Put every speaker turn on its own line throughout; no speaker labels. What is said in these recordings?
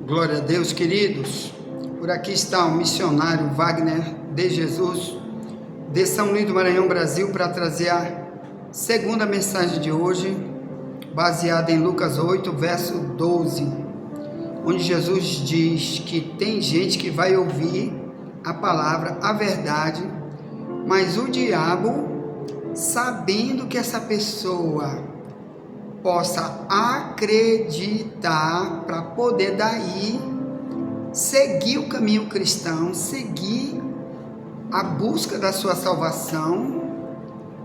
Glória a Deus, queridos. Por aqui está o missionário Wagner de Jesus, de São Luís do Maranhão, Brasil, para trazer a segunda mensagem de hoje, baseada em Lucas 8, verso 12, onde Jesus diz que tem gente que vai ouvir a palavra, a verdade, mas o diabo, sabendo que essa pessoa possa acreditar, para poder daí seguir o caminho cristão, seguir a busca da sua salvação,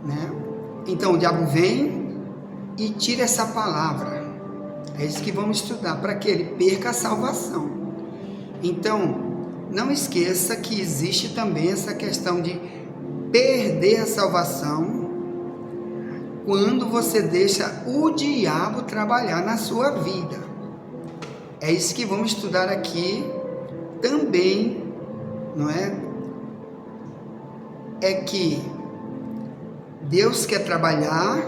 né? Então o diabo vem e tira essa palavra. É isso que vamos estudar, para que ele perca a salvação. Então não esqueça que existe também essa questão de perder a salvação quando você deixa o diabo trabalhar na sua vida. É isso que vamos estudar aqui também, não é? É que Deus quer trabalhar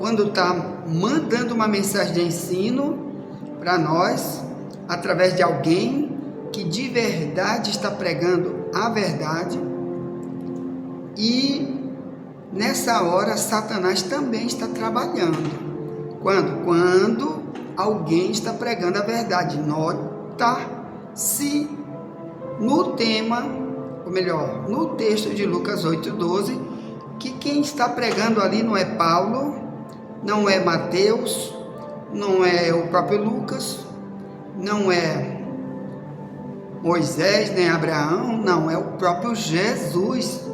quando está mandando uma mensagem de ensino para nós, através de alguém que de verdade está pregando a verdade. E nessa hora, Satanás também está trabalhando. Quando alguém está pregando a verdade. Nota-se no tema, ou melhor, no texto de Lucas 8:12, que quem está pregando ali não é Paulo, não é Mateus, não é o próprio Lucas, não é Moisés, nem Abraão, não, é o próprio Jesus.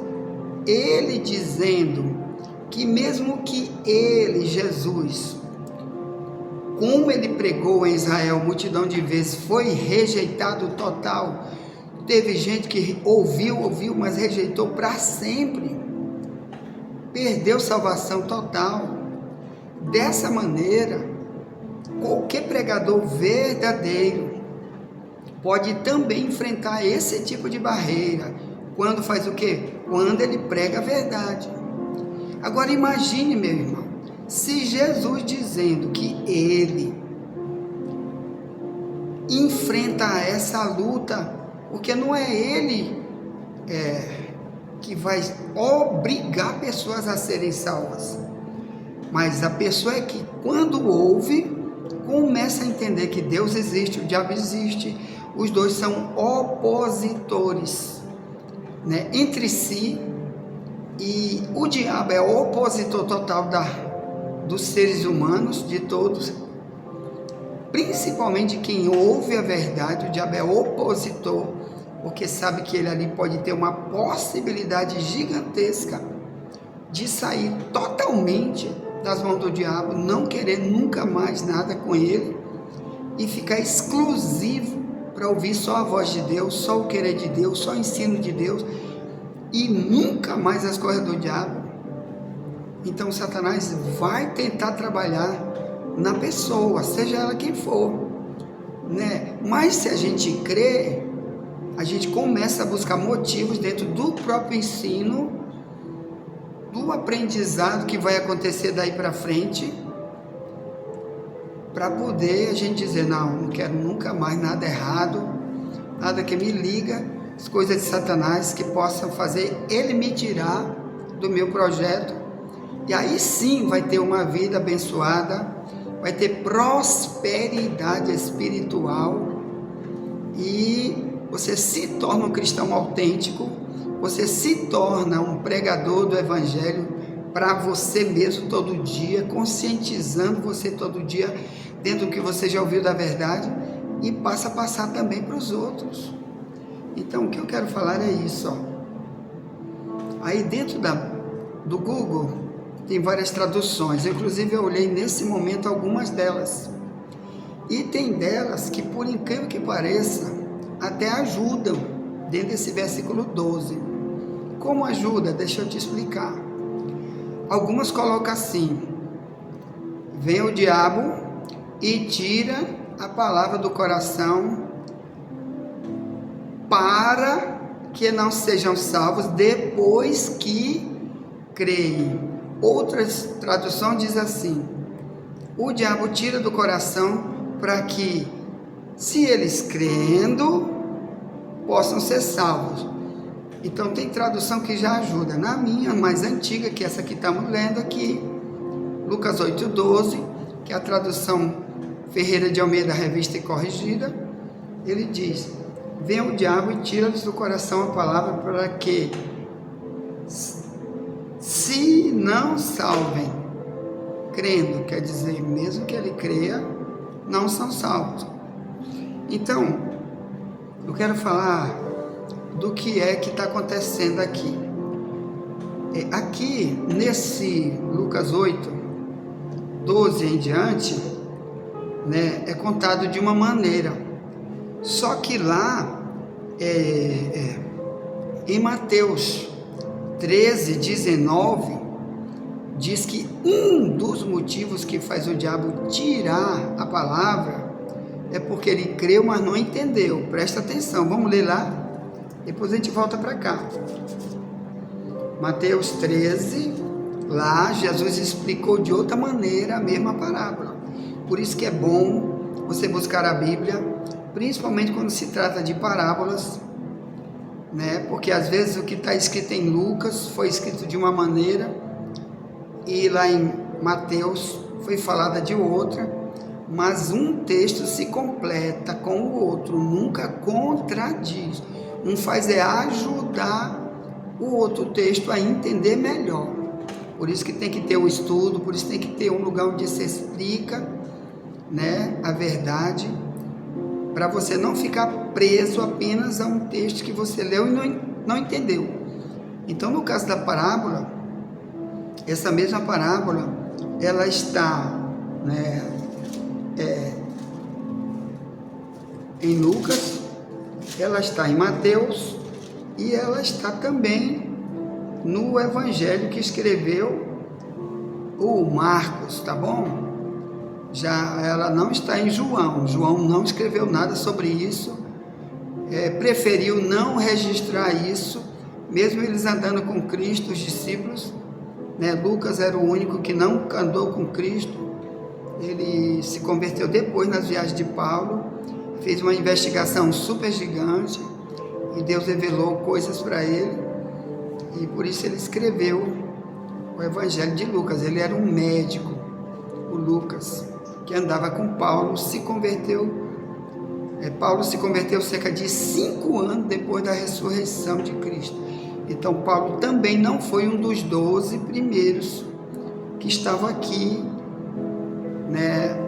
Ele dizendo que mesmo que ele, Jesus, como ele pregou em Israel multidão de vezes, foi rejeitado total. Teve gente que ouviu, mas rejeitou para sempre. Perdeu salvação total. Dessa maneira, qualquer pregador verdadeiro pode também enfrentar esse tipo de barreira. Quando faz o quê? Quando ele prega a verdade. Agora imagine, meu irmão, se Jesus dizendo que ele enfrenta essa luta, porque não é ele que vai obrigar pessoas a serem salvas, mas a pessoa é que quando ouve, começa a entender que Deus existe, o diabo existe, os dois são opositores, né, entre si, e o diabo é o opositor total dos seres humanos, de todos, principalmente quem ouve a verdade. O diabo é opositor, porque sabe que ele ali pode ter uma possibilidade gigantesca de sair totalmente das mãos do diabo, não querer nunca mais nada com ele e ficar exclusivo para ouvir só a voz de Deus, só o querer de Deus, só o ensino de Deus, e nunca mais as coisas do diabo. Então Satanás vai tentar trabalhar na pessoa, seja ela quem for, né? Mas se a gente crê, a gente começa a buscar motivos dentro do próprio ensino, do aprendizado que vai acontecer daí para frente, para poder a gente dizer, não quero nunca mais nada errado, nada que me liga, as coisas de Satanás que possam fazer ele me tirar do meu projeto. E aí sim vai ter uma vida abençoada, vai ter prosperidade espiritual, e você se torna um cristão autêntico, você se torna um pregador do evangelho para você mesmo todo dia, conscientizando você todo dia dentro do que você já ouviu da verdade, e passa a passar também para os outros. Então o que eu quero falar é isso, ó. Aí dentro do Google tem várias traduções, inclusive eu olhei nesse momento algumas delas, e tem delas que, por incrível que pareça, até ajudam dentro desse versículo 12. Como ajuda? Deixa eu te explicar. Algumas colocam assim: vem o diabo e tira a palavra do coração para que não sejam salvos depois que creem. Outras traduções diz assim: o diabo tira do coração para que se eles crendo, possam ser salvos. Então tem tradução que já ajuda. Na minha mais antiga, que essa que estamos lendo aqui, Lucas 8:12, que é a tradução Ferreira de Almeida, revista e corrigida, ele diz: vem o diabo e tira-lhes do coração a palavra para que se não salvem. Crendo, quer dizer, mesmo que ele creia, não são salvos. Então, eu quero falar do que é que está acontecendo aqui. Aqui, nesse Lucas 8:12 em diante, né, é contado de uma maneira. Só que lá, em Mateus 13:19, diz que um dos motivos que faz o diabo tirar a palavra é porque ele creu, mas não entendeu. Presta atenção, vamos ler lá, depois a gente volta para cá. Mateus 13, lá Jesus explicou de outra maneira a mesma parábola. Por isso que é bom você buscar a Bíblia, principalmente quando se trata de parábolas, né? Porque às vezes o que está escrito em Lucas foi escrito de uma maneira e lá em Mateus foi falada de outra, mas um texto se completa com o outro, nunca contradiz. Um faz ajudar o outro texto a entender melhor. Por isso que tem que ter o estudo, por isso tem que ter um lugar onde se explica, né, a verdade, para você não ficar preso apenas a um texto que você leu e não entendeu. Então, no caso da parábola, essa mesma parábola, ela está, né, em Lucas, ela está em Mateus e ela está também no evangelho que escreveu o Marcos, tá bom? Já ela não está em João. João não escreveu nada sobre isso, preferiu não registrar isso, mesmo eles andando com Cristo, os discípulos, né? Lucas era o único que não andou com Cristo. Ele se converteu depois nas viagens de Paulo, fez uma investigação super gigante e Deus revelou coisas para ele, e por isso ele escreveu o evangelho de Lucas. Ele era um médico, o Lucas, que andava com Paulo, se converteu. Paulo se converteu cerca de 5 anos depois da ressurreição de Cristo. Então Paulo também não foi um dos 12 primeiros que estavam aqui, né,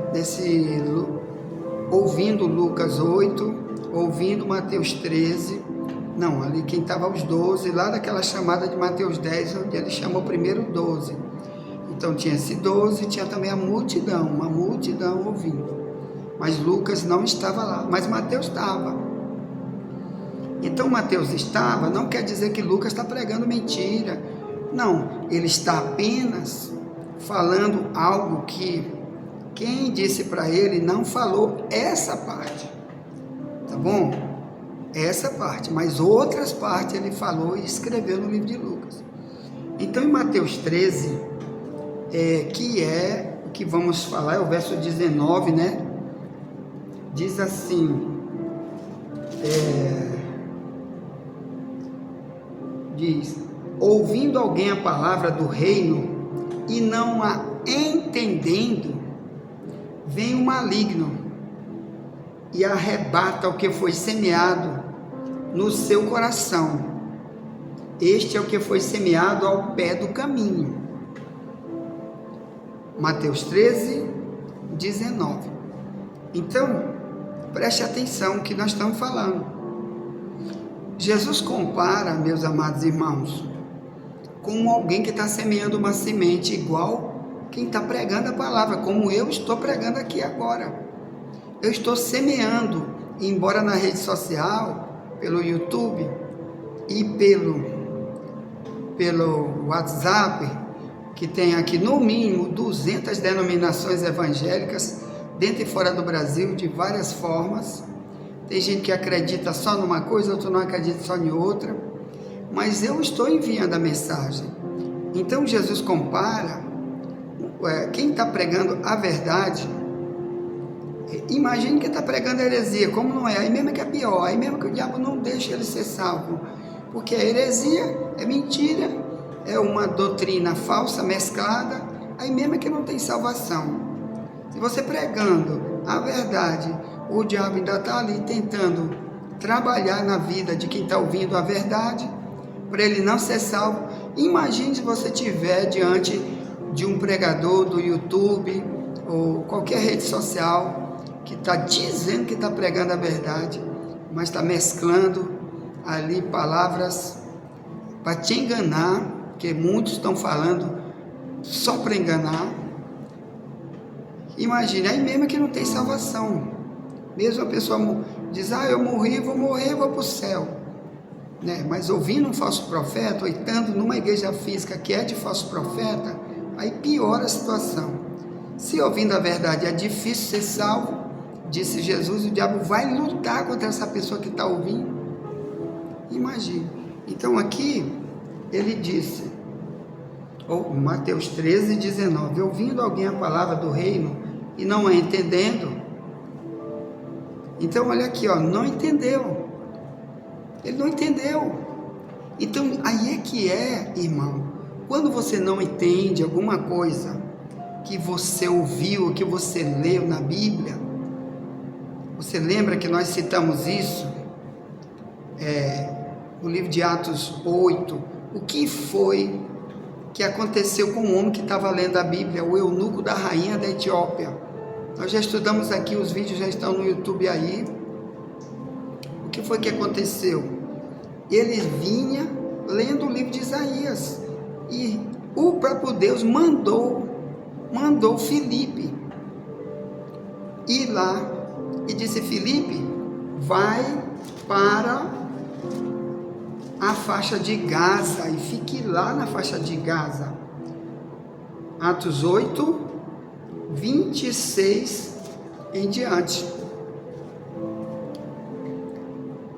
ouvindo Lucas 8, ouvindo Mateus 13, não, ali quem estava os 12, lá daquela chamada de Mateus 10, onde ele chamou primeiro 12, então tinha esse 12, tinha também a multidão, uma multidão ouvindo, mas Lucas não estava lá, mas Mateus estava. Então Mateus estava, não quer dizer que Lucas está pregando mentira, não, ele está apenas falando algo que quem disse para ele não falou essa parte, tá bom? Essa parte, mas outras partes ele falou e escreveu no livro de Lucas. Então em Mateus 13, que é o que vamos falar, é o verso 19, né? Diz assim, diz: ouvindo alguém a palavra do reino e não a entendendo, vem o maligno e arrebata o que foi semeado no seu coração. Este é o que foi semeado ao pé do caminho. Mateus 13, 19. Então, preste atenção que nós estamos falando. Jesus compara, meus amados irmãos, com alguém que está semeando uma semente, igual quem está pregando a palavra, como eu estou pregando aqui agora. Eu estou semeando, embora na rede social, pelo YouTube e pelo WhatsApp, que tem aqui no mínimo 200 denominações evangélicas, dentro e fora do Brasil, de várias formas. Tem gente que acredita só numa coisa, outro não acredita só em outra, mas eu estou enviando a mensagem. Então Jesus compara quem está pregando a verdade, Imagine que está pregando heresia, como não é? Aí mesmo que é pior, aí mesmo que o diabo não deixa ele ser salvo, porque a heresia é mentira, é uma doutrina falsa, mesclada, aí mesmo que não tem salvação. Se você pregando a verdade, o diabo ainda está ali tentando trabalhar na vida de quem está ouvindo a verdade, para ele não ser salvo. Imagine se você estiver diante de um pregador do YouTube ou qualquer rede social que está dizendo que está pregando a verdade, mas está mesclando ali palavras para te enganar, porque muitos estão falando só para enganar. Imagine, aí mesmo que não tem salvação, mesmo a pessoa diz, eu morri, vou morrer, vou para o céu, né? Mas ouvindo um falso profeta, ou estando numa igreja física que é de falso profeta, aí piora a situação. Se ouvindo a verdade é difícil ser salvo, disse Jesus, o diabo vai lutar contra essa pessoa que está ouvindo. Imagine. Então aqui ele disse, Mateus 13, 19, ouvindo alguém a palavra do reino e não a entendendo. Então olha aqui, não entendeu. Ele não entendeu. Então aí é que irmão, quando você não entende alguma coisa que você ouviu, que você leu na Bíblia, você lembra que nós citamos isso no livro de Atos 8, o que foi que aconteceu com o homem que estava lendo a Bíblia, o eunuco da rainha da Etiópia. Nós já estudamos aqui, os vídeos já estão no YouTube aí. O que foi que aconteceu? Ele vinha lendo o livro de Isaías, e o próprio Deus mandou Filipe ir lá, e disse, Filipe, vai para a faixa de Gaza, e fique lá na faixa de Gaza. Atos 8, 26 em diante.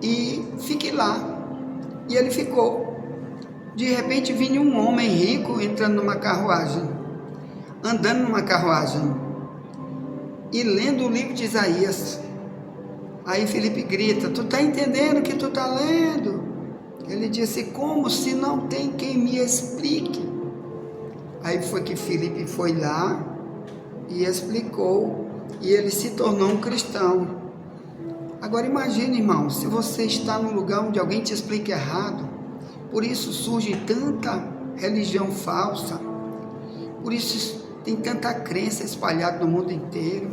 E fique lá. E ele ficou. De repente vinha um homem rico entrando numa carruagem, andando numa carruagem e lendo o livro de Isaías. Aí Filipe grita, tu está entendendo o que tu está lendo? Ele disse, como se não tem quem me explique? Aí foi que Filipe foi lá e explicou, e ele se tornou um cristão. Agora imagine, irmão, se você está num lugar onde alguém te explica errado, por isso surge tanta religião falsa, por isso tem tanta crença espalhada no mundo inteiro,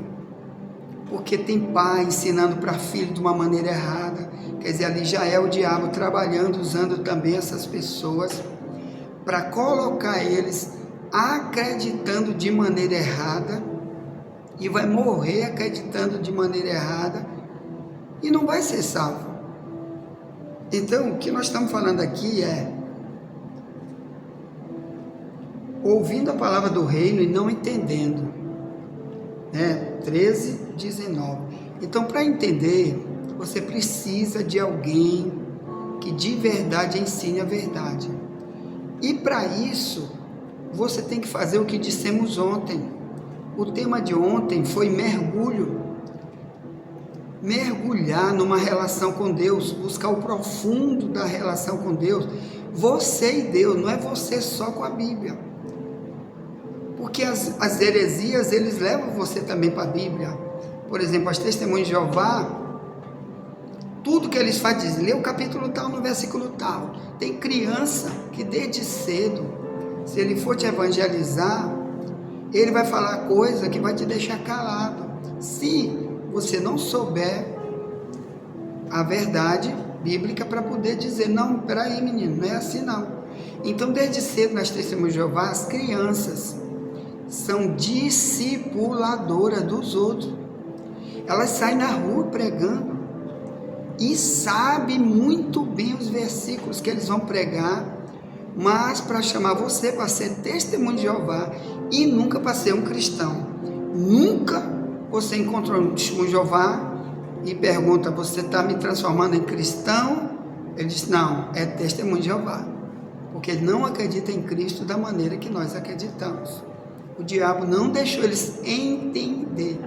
porque tem pai ensinando para filho de uma maneira errada. Quer dizer, ali já é o diabo trabalhando, usando também essas pessoas para colocar eles acreditando de maneira errada, e vai morrer acreditando de maneira errada e não vai ser salvo. Então o que nós estamos falando aqui é ouvindo a palavra do reino e não entendendo, 13, 19. Então, para entender, você precisa de alguém que de verdade ensine a verdade. E para isso, você tem que fazer o que dissemos ontem. O tema de ontem foi mergulho. Mergulhar numa relação com Deus, buscar o profundo da relação com Deus. Você e Deus, não é você só com a Bíblia. Porque as heresias, eles levam você também para a Bíblia. Por exemplo, as testemunhas de Jeová, tudo que eles fazem, diz, lê o capítulo tal no versículo tal. Tem criança que desde cedo, se ele for te evangelizar, ele vai falar coisa que vai te deixar calado. Se você não souber a verdade bíblica para poder dizer, não, peraí menino, não é assim não. Então desde cedo nas testemunhas de Jeová, as crianças são discipuladoras dos outros. Elas saem na rua pregando e sabem muito bem os versículos que eles vão pregar, mas para chamar você para ser testemunho de Jeová e nunca para ser um cristão. Nunca você encontrou um testemunho de Jeová e pergunta, você está me transformando em cristão? Ele diz, não, é testemunho de Jeová, porque ele não acredita em Cristo da maneira que nós acreditamos. O diabo não deixou eles entender.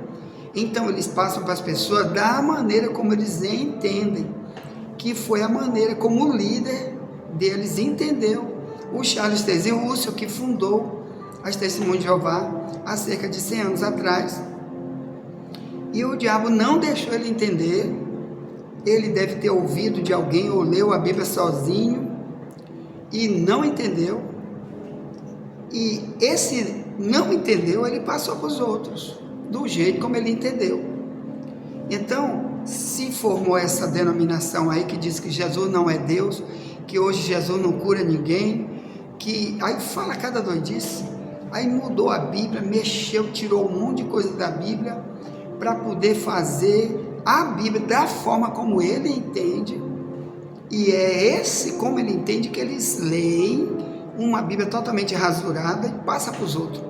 Então eles passam para as pessoas da maneira como eles entendem, que foi a maneira como o líder deles entendeu. O Charles Taze Russell, que fundou as Testemunhas de Jeová há cerca de 100 anos atrás. E o diabo não deixou ele entender. Ele deve ter ouvido de alguém ou leu a Bíblia sozinho e não entendeu. E esse não entendeu, ele passou para os outros, do jeito como ele entendeu. Então, se formou essa denominação aí que diz que Jesus não é Deus, que hoje Jesus não cura ninguém, que aí fala cada doidice, aí mudou a Bíblia, mexeu, tirou um monte de coisa da Bíblia para poder fazer a Bíblia da forma como ele entende, e é esse como ele entende que eles leem uma Bíblia totalmente rasurada e passa para os outros.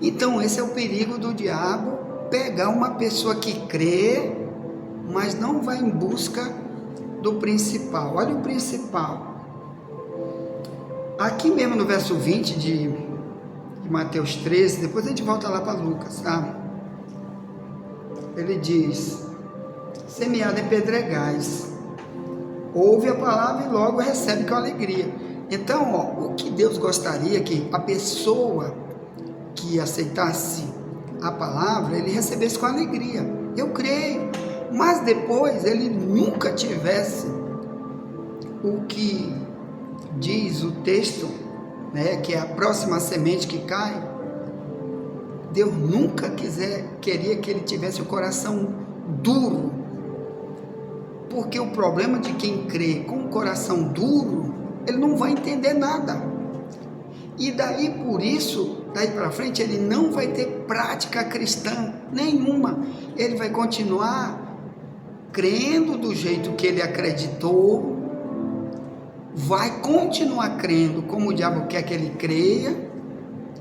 Então esse é o perigo do diabo, pegar uma pessoa que crê, mas não vai em busca do principal. Olha o principal. Aqui mesmo no verso 20 de Mateus 13, depois a gente volta lá para Lucas, tá? Ele diz: semeado em pedregais, ouve a palavra e logo recebe com alegria. Então, ó, o que Deus gostaria que a pessoa que aceitasse a palavra, ele recebesse com alegria. Eu creio, mas depois ele nunca tivesse o que diz o texto, né, que é a próxima semente que cai. Deus nunca queria que ele tivesse o coração duro, porque o problema de quem crê com o coração duro, ele não vai entender nada, e daí por isso, daí para frente ele não vai ter prática cristã nenhuma, ele vai continuar crendo do jeito que ele acreditou, vai continuar crendo como o diabo quer que ele creia,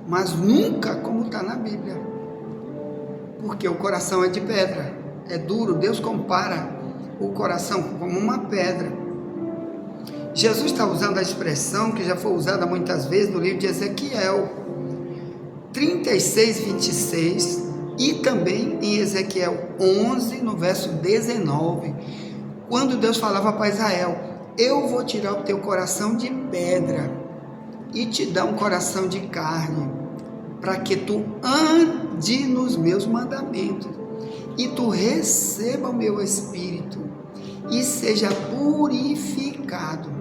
mas nunca como está na Bíblia, porque o coração é de pedra, é duro. Deus compara o coração como uma pedra. Jesus está usando a expressão que já foi usada muitas vezes no livro de Ezequiel 36, 26 e também em Ezequiel 11, no verso 19, quando Deus falava para Israel: eu vou tirar o teu coração de pedra e te dar um coração de carne, para que tu ande nos meus mandamentos e tu receba o meu Espírito e seja purificado.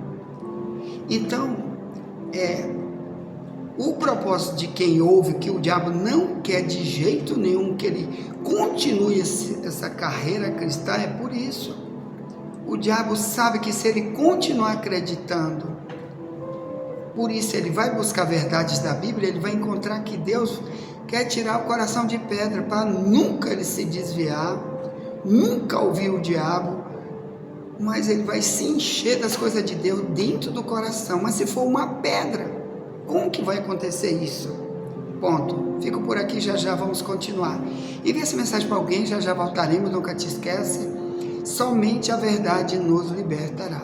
Então, o propósito de quem ouve, que o diabo não quer de jeito nenhum que ele continue essa carreira cristã, é por isso. O diabo sabe que se ele continuar acreditando, por isso ele vai buscar verdades da Bíblia, ele vai encontrar que Deus quer tirar o coração de pedra, para nunca ele se desviar, nunca ouvir o diabo, mas ele vai se encher das coisas de Deus dentro do coração. Mas se for uma pedra, como que vai acontecer isso? Ponto. Fico por aqui, já já vamos continuar. Envie essa mensagem para alguém, já já voltaremos, nunca te esquece. Somente a verdade nos libertará.